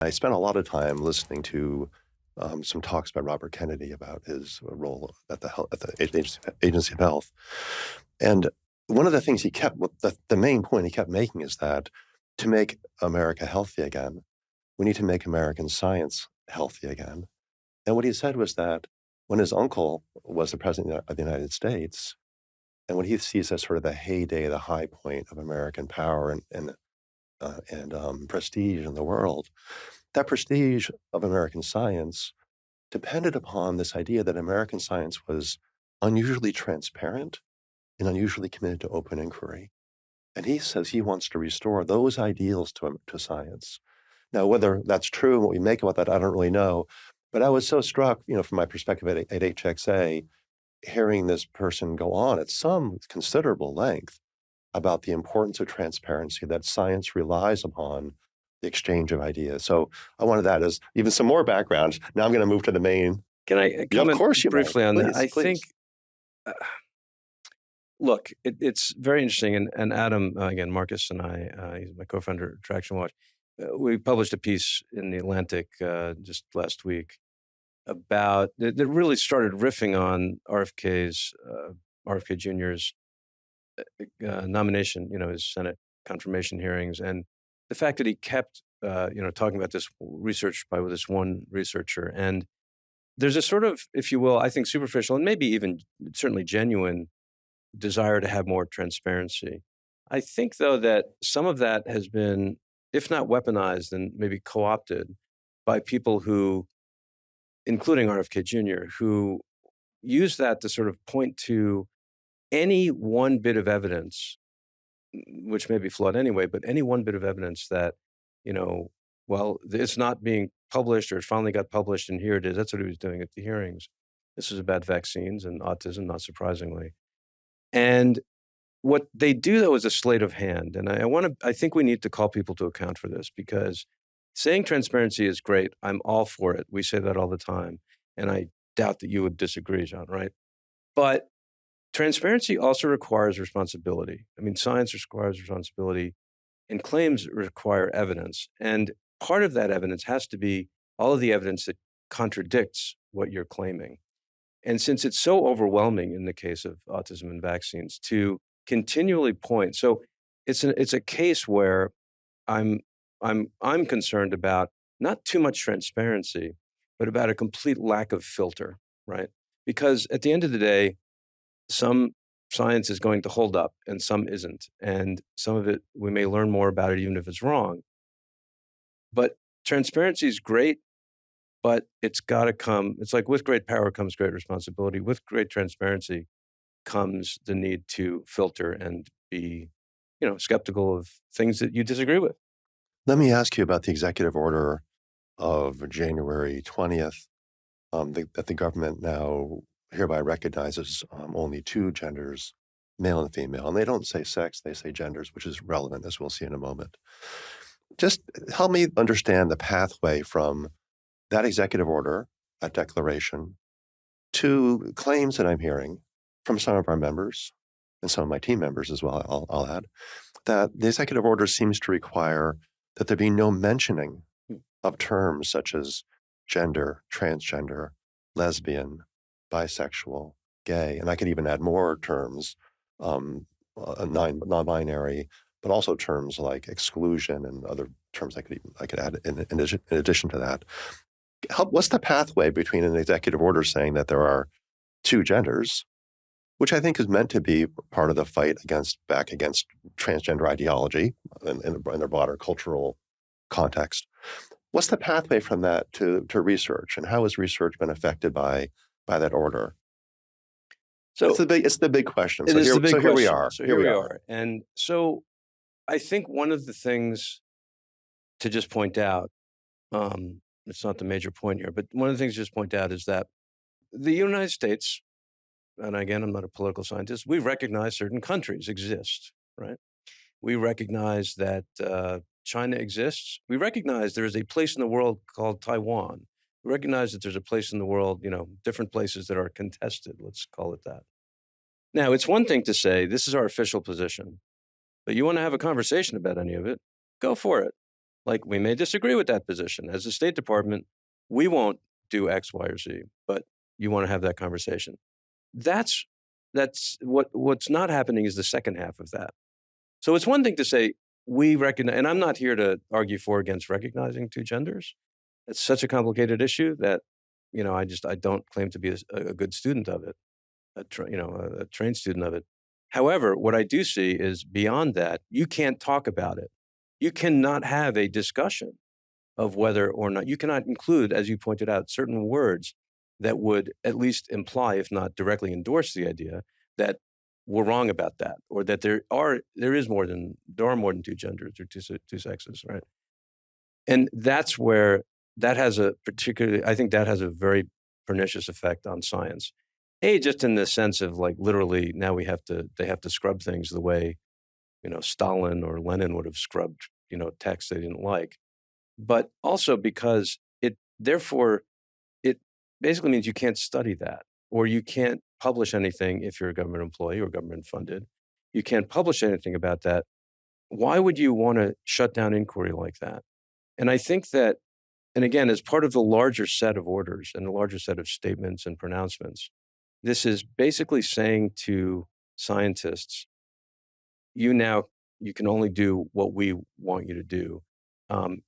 I spent a lot of time listening to some talks by Robert Kennedy about his role at the Agency of Health. And one of the things the main point he kept making is that to make America healthy again, we need to make American science healthy again. And what he said was that when his uncle was the president of the United States, and what he sees as sort of the heyday, the high point of American power and prestige in the world, that prestige of American science depended upon this idea that American science was unusually transparent and unusually committed to open inquiry. And he says he wants to restore those ideals to science. Now, whether that's true and what we make about that, I don't really know. But I was so struck, from my perspective at HXA, hearing this person go on at some considerable length about the importance of transparency, that science relies upon the exchange of ideas. So I wanted that as even some more background. Now I'm going to move to the main. Can I Yeah, of comment course you may. briefly on that? Please, I please. think, look, it's very interesting. And Adam, again, Marcus and I, he's my co-founder at Traction Watch, we published a piece in The Atlantic just last week about, that really started riffing on RFK Jr.'s nomination, his Senate confirmation hearings, and the fact that he kept, talking about this research by this one researcher. And there's a sort of, if you will, I think superficial and maybe even certainly genuine desire to have more transparency. I think, though, that some of that has been, if not weaponized, then maybe co-opted by people who, including RFK Jr., who use that to sort of point to any one bit of evidence, which may be flawed anyway, but any one bit of evidence that, it's not being published or it finally got published and here it is. That's what he was doing at the hearings. This was about vaccines and autism, not surprisingly. And what they do, though, is a sleight of hand. And I think we need to call people to account for this, because saying transparency is great. I'm all for it. We say that all the time. And I doubt that you would disagree, John, right? But transparency also requires responsibility. I mean, science requires responsibility and claims require evidence. And part of that evidence has to be all of the evidence that contradicts what you're claiming. And since it's so overwhelming in the case of autism and vaccines to continually point, so it's a case where I'm concerned about not too much transparency, but about a complete lack of filter, right? Because at the end of the day, some science is going to hold up and some isn't. And some of it, we may learn more about it even if it's wrong. But transparency is great, but it's got to come. It's like with great power comes great responsibility. With great transparency comes the need to filter and be, skeptical of things that you disagree with. Let me ask you about the executive order of January 20th that the government now hereby recognizes only two genders, male and female. And they don't say sex, they say genders, which is relevant, as we'll see in a moment. Just help me understand the pathway from that executive order, that declaration, to claims that I'm hearing from some of our members and some of my team members as well, I'll add, that the executive order seems to require that there be no mentioning of terms such as gender, transgender, lesbian, bisexual, gay, and I could even add more terms, non-binary, but also terms like exclusion and other terms I could add in addition to that. What's the pathway between an executive order saying that there are two genders, which I think is meant to be part of the fight back against transgender ideology in the broader cultural context? What's the pathway from that to research, and how has research been affected by that order? So it's the big question. So here we are. So here we are. And so I think one of the things to just point out, it's not the major point here, but one of the things to just point out is that the United States, and again, I'm not a political scientist, we recognize certain countries exist, right? We recognize that China exists. We recognize there is a place in the world called Taiwan. We recognize that there's a place in the world, different places that are contested, let's call it that. Now, it's one thing to say, this is our official position, but you want to have a conversation about any of it, go for it. Like, we may disagree with that position. As the State Department, we won't do X, Y, or Z, but you want to have that conversation. That's what's not happening is the second half of that. So it's one thing to say, we recognize, and I'm not here to argue for or against recognizing two genders. It's such a complicated issue that, I don't claim to be a good student of it, a trained student of it. However, what I do see is beyond that, you can't talk about it. You cannot have a discussion of whether or not, you cannot include, as you pointed out, certain words that would at least imply, if not directly endorse the idea that we're wrong about that, or that there are more than two genders or two sexes, right? And that's where I think that has a very pernicious effect on science. Just in the sense of, like, literally now they have to scrub things the way, Stalin or Lenin would have scrubbed, texts they didn't like. But also because it basically means you can't study that, or you can't publish anything if you're a government employee or government funded. You can't publish anything about that. Why would you want to shut down inquiry like that? And I think that, and again, as part of the larger set of orders and the larger set of statements and pronouncements, this is basically saying to scientists, you can only do what we want you to do.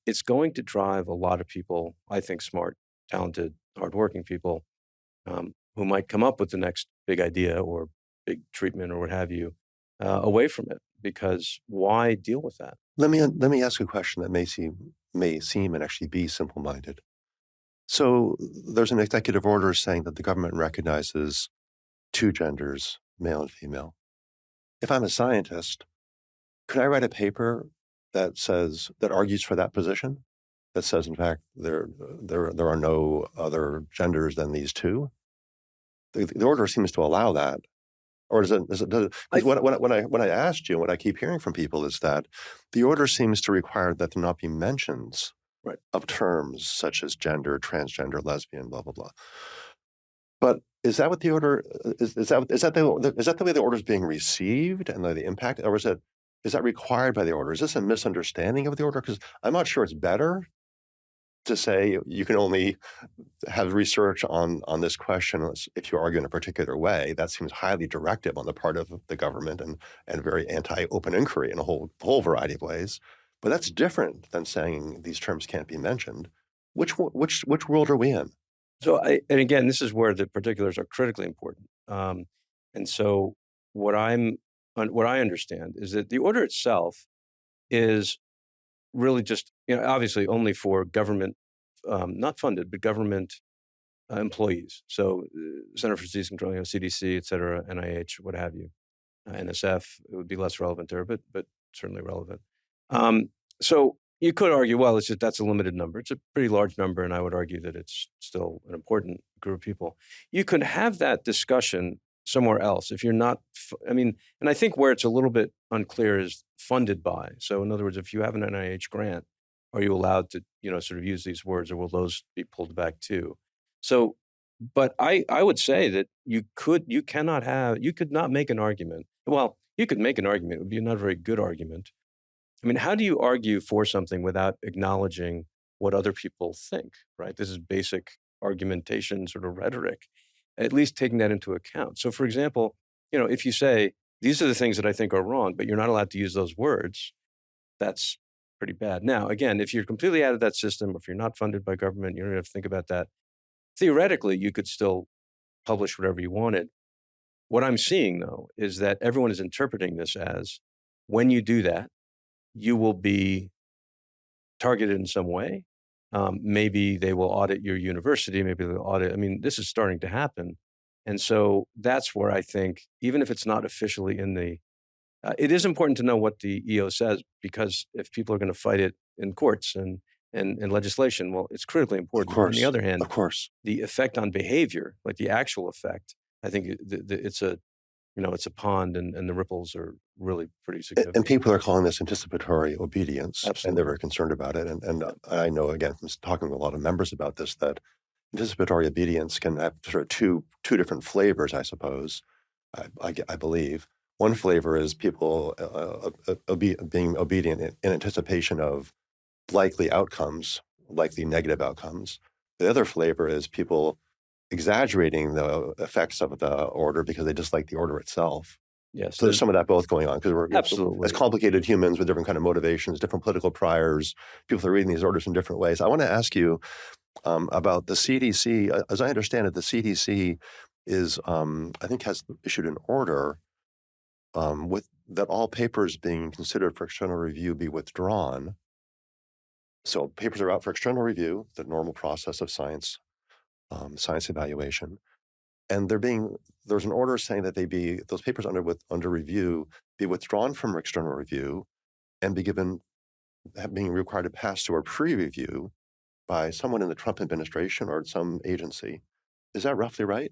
It's going to drive a lot of people, I think smart, talented, hardworking people, who might come up with the next big idea or big treatment or what have you, away from it. Because why deal with that? Let me ask a question that may seem and actually be simple-minded. So there's an executive order saying that the government recognizes two genders, male and female. If I'm a scientist, could I write a paper that argues for that position? That says, in fact, there are no other genders than these two? The order seems to allow that. Or does it? Because when I asked you, and what I keep hearing from people is that the order seems to require that there not be mentions Right. of terms such as gender, transgender, lesbian, blah blah blah. But is that what the order is that the way the order is being received and the impact, or is that required by the order? Is this a misunderstanding of the order? Because I'm not sure it's better to say you can only have research on this question if you argue in a particular way. That seems highly directive on the part of the government and very anti-open inquiry in a whole variety of ways. But that's different than saying these terms can't be mentioned. Which world are we in? So, and again, this is where the particulars are critically important. And so, what I understand is that the order itself is really just, obviously only for government, not funded, but government employees. So, Center for Disease Control, CDC, et cetera, NIH, what have you, NSF, it would be less relevant there, but certainly relevant. So you could argue, well, that's a limited number. It's a pretty large number, and I would argue that it's still an important group of people. You could have that discussion somewhere else if you're not, and I think where it's a little bit unclear is funded by. So in other words, if you have an NIH grant, are you allowed to, sort of use these words, or will those be pulled back too? So, but I would say that you could not make an argument. Well, you could make an argument. It would be not a very good argument. How do you argue for something without acknowledging what other people think, right? This is basic argumentation sort of rhetoric, at least taking that into account. So, for example, if you say, these are the things that I think are wrong, but you're not allowed to use those words, that's pretty bad. Now, again, if you're completely out of that system, if you're not funded by government, you don't have to think about that. Theoretically, you could still publish whatever you wanted. What I'm seeing, though, is that everyone is interpreting this as, when you do that, you will be targeted in some way. Maybe they will audit your university. Maybe they'll audit. This is starting to happen. And so that's where I think, even if it's not officially in the, it is important to know what the EO says, because if people are going to fight it in courts and legislation, well, it's critically important. Of course, on the other hand, of course, the effect on behavior, like the actual effect, I think it's a pond, and the ripples are really pretty significant. And people are calling this anticipatory obedience. Absolutely. And they're very concerned about it. And I know, again, from talking to a lot of members about this, that anticipatory obedience can have sort of two different flavors, I suppose, I believe. One flavor is people being obedient in anticipation of likely outcomes, likely negative outcomes. The other flavor is people exaggerating the effects of the order because they dislike the order itself. Yes, So there's some of that both going on because we're absolutely as complicated humans with different kind of motivations, different political priors. People are reading these orders in different ways. I want to ask you about the CDC. As I understand it, the CDC is, I think, has issued an order with that all papers being considered for external review be withdrawn. So papers are out for external review, the normal process of science, science evaluation, and there's an order saying that those papers under review be withdrawn from external review and being required to pass through a pre-review by someone in the Trump administration or some agency. Is that roughly right?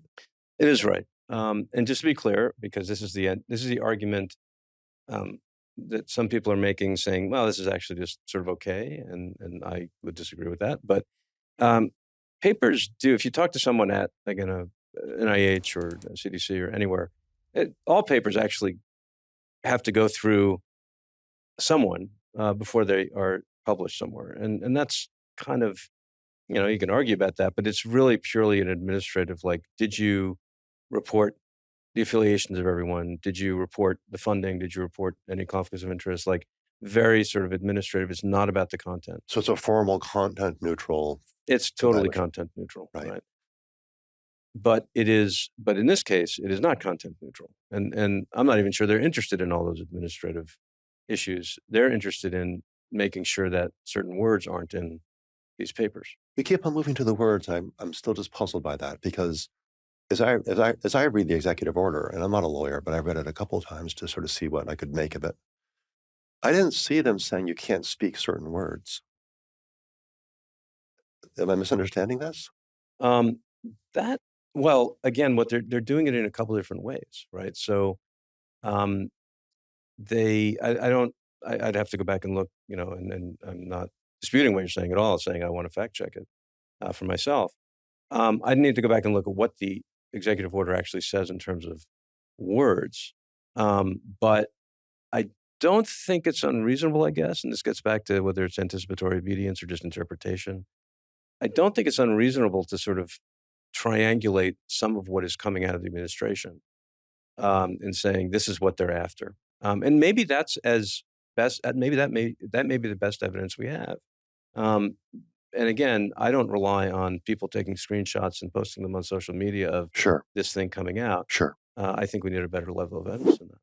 It is right. And just to be clear, because this is the argument that some people are making, saying, well, this is actually just sort of okay, and I would disagree with that. But papers do, if you talk to someone at, again, a NIH or a CDC or anywhere, all papers actually have to go through someone before they are published somewhere. And that's kind of, you can argue about that, but it's really purely an administrative, like, did you report the affiliations of everyone? Did you report the funding? Did you report any conflicts of interest? Like, very sort of administrative. It's not about the content. So it's a formal, content neutral. It's totally content neutral, right? But in this case, it is not content neutral. And I'm not even sure they're interested in all those administrative issues. They're interested in making sure that certain words aren't in these papers. We keep on moving to the words. I'm still just puzzled by that because as I read the executive order, and I'm not a lawyer, but I read it a couple of times to sort of see what I could make of it. I didn't see them saying you can't speak certain words. Am I misunderstanding this? Well, again, what they're doing it in a couple different ways, right? So, I'd have to go back and look, and I'm not disputing what you're saying at all. Saying I want to fact check it for myself. I'd need to go back and look at what the executive order actually says in terms of words. But I don't think it's unreasonable, I guess, and this gets back to whether it's anticipatory obedience or just interpretation. I don't think it's unreasonable to sort of triangulate some of what is coming out of the administration in saying this is what they're after. And maybe that's maybe that may be the best evidence we have. And again, I don't rely on people taking screenshots and posting them on social media of Sure. this thing coming out. Sure. I think we need a better level of evidence than that.